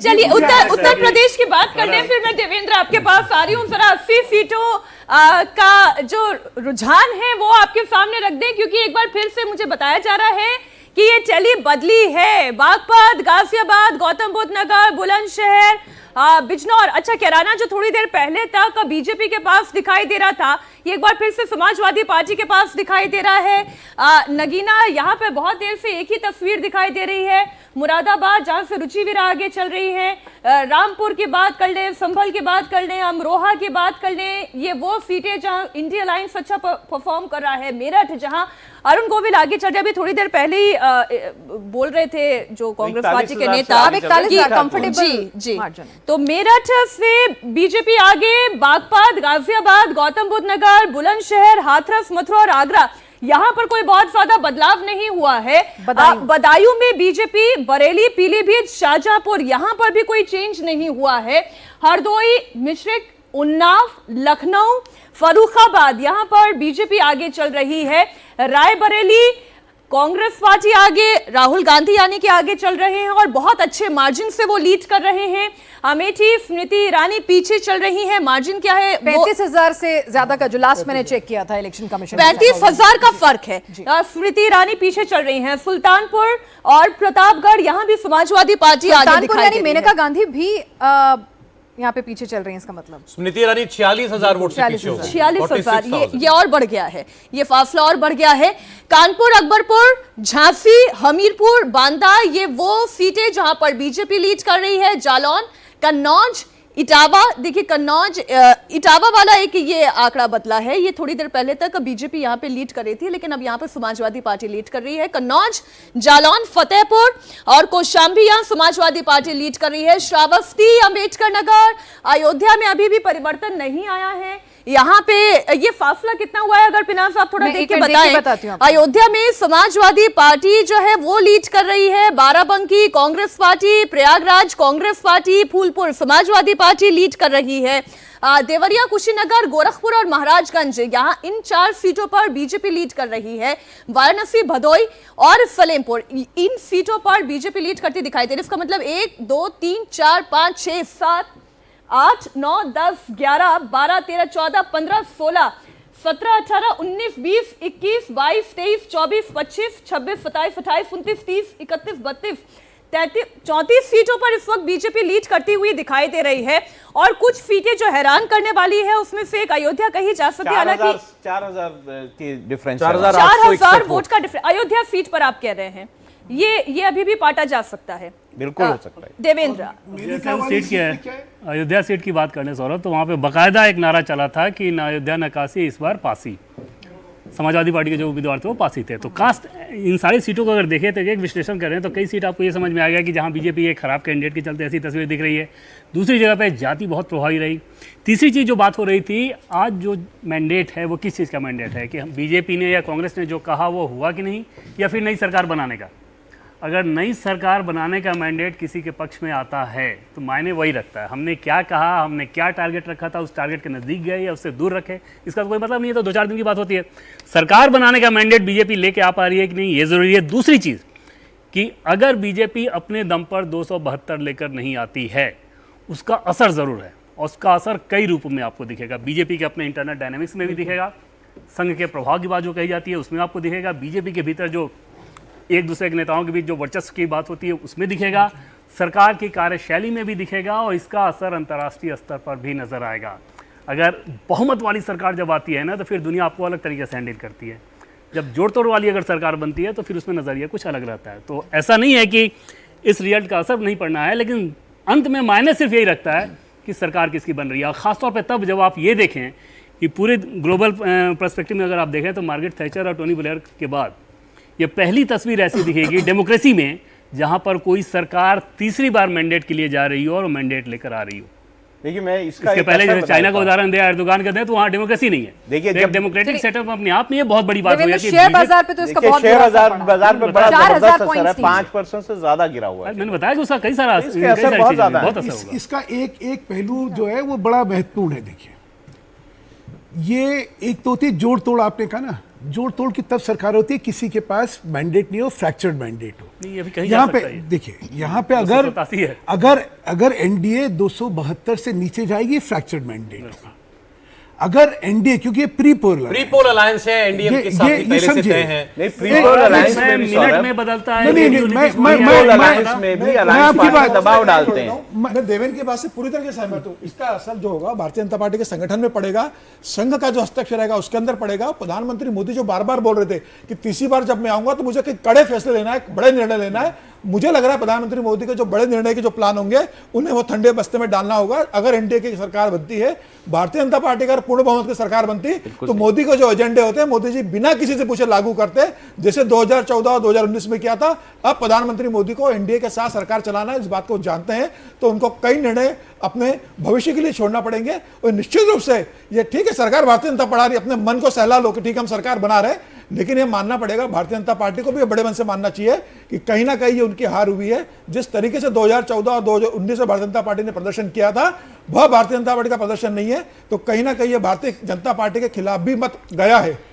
चलिए उत्तर प्रदेश की बात कर लें, फिर मैं देवेंद्र आपके पास आ रही हूँ। जरा 80 सीटों का जो रुझान है वो आपके सामने रख दें, क्योंकि एक बार फिर से मुझे बताया जा रहा है कि ये चली बदली है। बागपत, गाजियाबाद, गौतम बुद्ध नगर, बुलंदशहर, बिजनौर, अच्छा कैराना जो थोड़ी देर पहले तक बीजेपी के पास दिखाई दे रहा था, ये एक बार फिर से समाजवादी पार्टी के पास दिखाई दे रहा है। नगीना, यहाँ पे बहुत देर से एक ही तस्वीर दिखाई दे रही है। मुरादाबाद, जहाँ से रुचिवीर आगे चल रही है, रामपुर की बात कर लें, संभल की बात कर लें, अमरोहा की बात कर लें, ये वो सीटें जहाँ इंडिया अलायंस अच्छा परफॉर्म कर रहा है। मेरठ, जहाँ अरुण गोविल आगे चल रहे, अभी थोड़ी देर पहले ही बोल रहे थे जो कांग्रेस पार्टी के नेता, जी, तो मेरठ से बीजेपी आगे, बागपत, गाजियाबाद, गौतम बुद्ध नगर, बुलंदशहर, हाथरस, मथुरा और आगरा, यहाँ पर कोई बहुत ज्यादा बदलाव नहीं हुआ है। बदायूं में बीजेपी, बरेली, पीलीभीत, शाहजहांपुर, यहाँ पर भी कोई चेंज नहीं हुआ है। हरदोई, मिश्रिक, उन्नाव, लखनऊ, फर्रुखाबाद, यहाँ पर बीजेपी आगे चल रही है। रायबरेली, कांग्रेस पार्टी आगे, राहुल गांधी यानी कि आगे चल रहे हैं और बहुत अच्छे मार्जिन से वो लीड कर रहे हैं। अमेठी, स्मृति ईरानी पीछे चल रही है। मार्जिन क्या है? 35,000 से ज्यादा का, जो लास्ट मैंने चेक किया था इलेक्शन कमीशन, 35,000 का फर्क है। स्मृति ईरानी पीछे चल रही हैं। सुल्तानपुर और प्रतापगढ़, यहाँ भी समाजवादी पार्टी आगे दिखाई दे रही है। मेनका गांधी भी यहाँ पे पीछे चल रही है। इसका मतलब स्मृति ईरानी 46,000 वोट से पीछे हो गई। 46,000, ये और बढ़ गया है, ये फासला और बढ़ गया है। कानपुर, अकबरपुर, झांसी, हमीरपुर, बांदा, ये वो सीटें जहां पर बीजेपी लीड कर रही है। जालौन, कन्नौज, इटावा, देखिए कन्नौज, इटावा वाला एक ये आंकड़ा बदला है। ये थोड़ी देर पहले तक बीजेपी यहाँ पे लीड कर रही थी, लेकिन अब यहाँ पे समाजवादी पार्टी लीड कर रही है। कन्नौज, जालौन, फतेहपुर और कौशाम्बी, यहाँ समाजवादी पार्टी लीड कर रही है। श्रावस्ती, अंबेडकर नगर, अयोध्या में अभी भी परिवर्तन नहीं आया है। यहाँ पे ये फासला कितना हुआ है, अगर पिनाज साहब थोड़ा देख के बताएं। अयोध्या में समाजवादी पार्टी जो है वो लीड कर रही है। Barabanki, Congress party, Prayagraj, Congress party, Phulpur, Samajwadi party lead कर रही है। देवरिया, कुशीनगर, गोरखपुर और महाराजगंज, यहाँ इन 4 सीटों पर बीजेपी लीड कर रही है। वाराणसी, भदोई और सलेमपुर, इन सीटों पर बीजेपी लीड करती दिखाई दे रही है। इसका मतलब 1, 2, 3, 4, 5, 6, 7, 8, 9, 10, 11, 12, 13, 14, 15, 16, 17, 18, 19, 20, 21, 22, 23, 24, 25, 26, 27, 28, 29, 30, 31, 32, 33, 34 सीटों पर इस वक्त बीजेपी लीड करती हुई दिखाई दे रही है। और कुछ सीटें जो हैरान करने वाली है, उसमें से एक अयोध्या कही जा सकती है। हालांकि 4,000 की डिफरेंस, 4,000 वोट का डिफरेंस अयोध्या सीट पर आप कह रहे हैं, ये अभी भी पाटा जा सकता है। बिल्कुल हो सकता है। देवेंद्र, सीट क्या है? अयोध्या सीट की बात करने सौरभ, तो वहाँ पे बकायदा एक नारा चला था कि अयोध्या नकाशी, इस बार पासी। समाजवादी पार्टी के जो उम्मीदवार थे वो पासी थे। तो कास्ट इन सारी सीटों को अगर देखें तो एक विश्लेषण कर रहे हैं तो कई सीट आपको ये समझ में आ गया कि जहाँ बीजेपी एक खराब कैंडिडेट के चलते ऐसी तस्वीर दिख रही है। दूसरी जगह पे जाति बहुत प्रभावी रही। तीसरी चीज़ जो बात हो रही थी, आज जो मैंडेट है वो किस चीज़ का मैंडेट है, कि हम बीजेपी ने या कांग्रेस ने जो कहा वो हुआ कि नहीं, या फिर नई सरकार बनाने का। अगर नई सरकार बनाने का मैंडेट किसी के पक्ष में आता है तो मायने वही रखता है। हमने क्या कहा, हमने क्या टारगेट रखा था, उस टारगेट के नज़दीक गए या उससे दूर रखे, इसका कोई मतलब नहीं है। तो 2-4 दिन की बात होती है। सरकार बनाने का मैंडेट बीजेपी लेके आ पा रही है कि नहीं, ये ज़रूरी है। दूसरी चीज़ कि अगर बीजेपी अपने दम पर 272 लेकर नहीं आती है, उसका असर ज़रूर है, और उसका असर कई रूपों में आपको दिखेगा। बीजेपी के अपने इंटरनल डायनेमिक्स में भी दिखेगा, संघ के प्रभाव की बात जो कही जाती है उसमें आपको दिखेगा, बीजेपी के भीतर जो एक दूसरे के नेताओं के बीच जो वर्चस्व की बात होती है उसमें दिखेगा, सरकार की कार्यशैली में भी दिखेगा, और इसका असर अंतर्राष्ट्रीय स्तर पर भी नजर आएगा। अगर बहुमत वाली सरकार जब आती है ना, तो फिर दुनिया आपको अलग तरीके से हैंडल करती है। जब जोड़ तोड़ वाली अगर सरकार बनती है तो फिर उसमें नज़रिया कुछ अलग रहता है। तो ऐसा नहीं है कि इस रिजल्ट का असर नहीं पड़ना है, लेकिन अंत में मायने सिर्फ यही रखता है कि सरकार किसकी बन रही है। और ख़ासतौर पर तब जब आप ये देखें कि पूरे ग्लोबल पर्सपेक्टिव में अगर आप देखें तो मार्garet थैचर और टोनी ब्लेयर के बाद ये पहली तस्वीर ऐसी दिखेगी डेमोक्रेसी में, जहां पर कोई सरकार तीसरी बार मैंडेट के लिए जा रही हो और मैंडेट लेकर आ रही हो। देखिए, मैं इसके पहले जैसे चाइना का उदाहरण दिया, एर्दोगान का दें, तो वहाँ डेमोक्रेसी नहीं है। देखिए, जब डेमोक्रेटिक सेटअप अपने आप में ये बहुत बड़ी बात हो जाती है। शेयर बाजार पे तो इसका बहुत शेयर बाजार पे बड़ा जबरदस्त असर है, 5% से ज्यादा गिरा हुआ है। मैंने बताया कि उसका कई सारा असर बहुत ज्यादा है। इसका एक पहलू जो है वो बड़ा महत्वपूर्ण है। देखिए, ये एक तो होती जोड़ तोड़, आपने कहा ना, जोड़ तोड़ की तब सरकार होती है किसी के पास मैंडेट नहीं हो, फ्रैक्चर्ड मैंडेट हो। नहीं, अभी कहीं जा यहाँ पे सकता है ये। देखिए, यहाँ पे 287 है। अगर एनडीए 272 से नीचे जाएगी, फ्रैक्चर्ड मैंडेट होगा। अगर एनडीए, क्योंकि ये प्री पोल अलायंस है, एनडीएम के साथ ही पहले से तय है। नहीं, प्री पोल अलायंस में भी मिनट सौरभ, में बदलता है। नहीं, रेडियो मैं- नीति मैं- में मैं- है। अलायंस में भी अलायंस आपकी पार्टी बात- दबाव डालते हैं। मैं देवेंद्र की बात से पूरी तरह से सहमत हूं। इसका असर जो होगा भारतीय जनता पार्टी के संगठन में पड़ेगा, संघ का जो हस्तक्षेप रहेगा उसके अंदर पड़ेगा। प्रधानमंत्री मोदी जो बार बार बोल रहे थे कि तीसरी बार जब मैं आऊंगा तो मुझे कई कड़े फैसले लेना है, बड़े निर्णय लेना है। मुझे लग रहा है प्रधानमंत्री मोदी के जो बड़े निर्णय के जो प्लान होंगे उन्हें वो ठंडे बस्ते में डालना होगा। अगर एनडीए की सरकार बनती है, भारतीय जनता पार्टी अगर पूर्ण बहुमत की सरकार बनती, तो मोदी के जो एजेंडे होते हैं मोदी जी बिना किसी से पूछे लागू करते, जैसे 2014 और 2019 में किया था। अब प्रधानमंत्री मोदी को एनडीए के साथ सरकार चलाना है, इस बात को जानते हैं, तो उनको कई निर्णय अपने भविष्य के लिए छोड़ना पड़ेंगे। और निश्चित रूप से ये ठीक है, सरकार भारतीय जनता पार्टी अपने मन को सहला लो कि ठीक है हम सरकार बना रहे हैं, लेकिन ये मानना पड़ेगा भारतीय जनता पार्टी को भी ये बड़े मन से मानना चाहिए कि कहीं ना कहीं ये उनकी हार हुई है। जिस तरीके से 2014 और 2019 में भारतीय जनता पार्टी ने प्रदर्शन किया था, वह भारतीय जनता पार्टी का प्रदर्शन नहीं है। तो कहीं ना कहीं ये भारतीय जनता पार्टी के खिलाफ भी मत गया है।